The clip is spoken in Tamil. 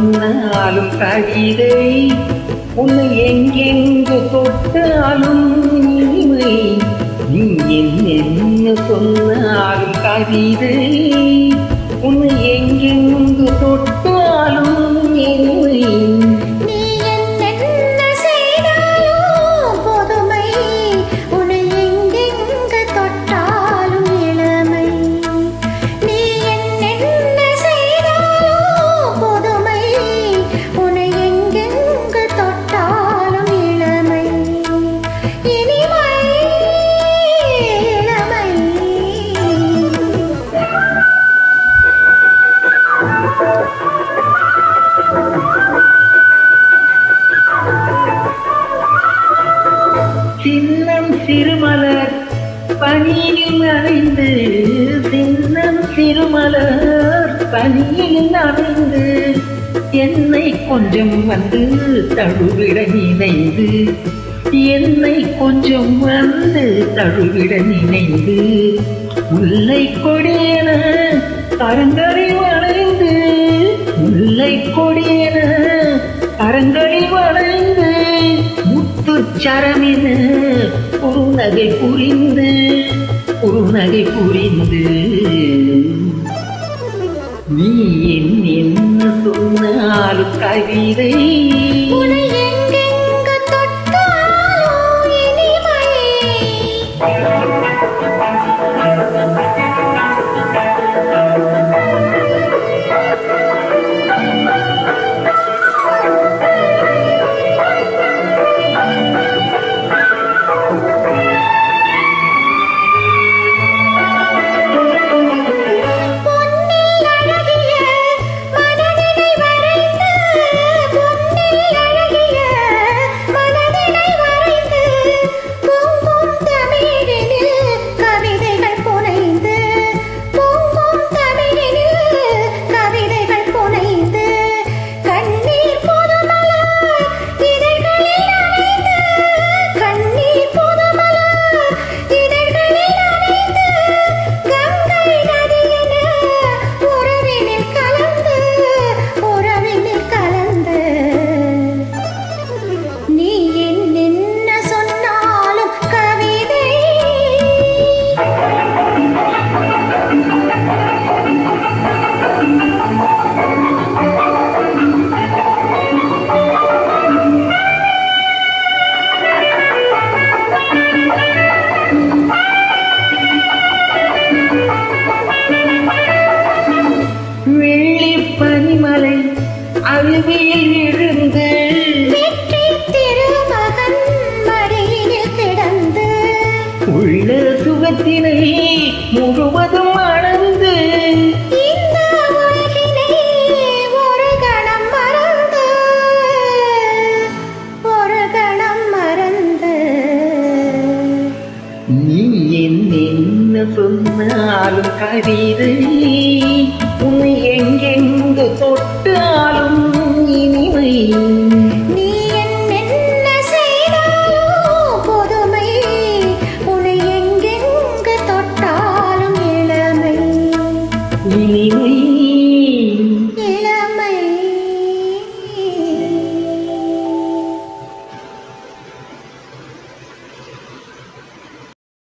சொன்னாலும் கவிதை, உன்னை எங்கெங்கு தொட்டாலும் இனிமை. நீ என்ன சொன்னாலும் கவிதை, உன்னை எங்கெங்கு தொட்டாலும் இனிமை. சின்னம் சிறுமலர் பனியில் நனைந்து, சின்னம் சிறுமலர் பனியில் நனைந்து, என்னை கொஞ்சம் வந்து தழுவிட நினைந்து, என்னை கொஞ்சம் வந்து தழுவிட நினைந்து, முல்லை கொடியன கரங்களில் வளைந்து, முல்லை கொடியன கரங்களில் வளைந்து, முத்துச்சரமென குறுநகை புரிந்து, குறுநகை புரிந்து, நீ என்ன சொன்னாலும் கவிதை, பனிமலை அருவியில் விழுந்து, வெற்றி திருமகன் மடியினில் கிடந்து, உள்ள சுகத்தினை முழுவதும் அளந்து, இந்த உலகினை ஒரு கணம் மறந்து, ஒரு கணம் மறந்து, நீ என்ன சொன்னாலும் கவிதை, உன்னை எங்கெங்கு தொட்டாலும் இனிமை. நீ என்ன செய்தாலும் புதுமை, உன்னை எங்கெங்கு தொட்டாலும் இளமை. இனிமை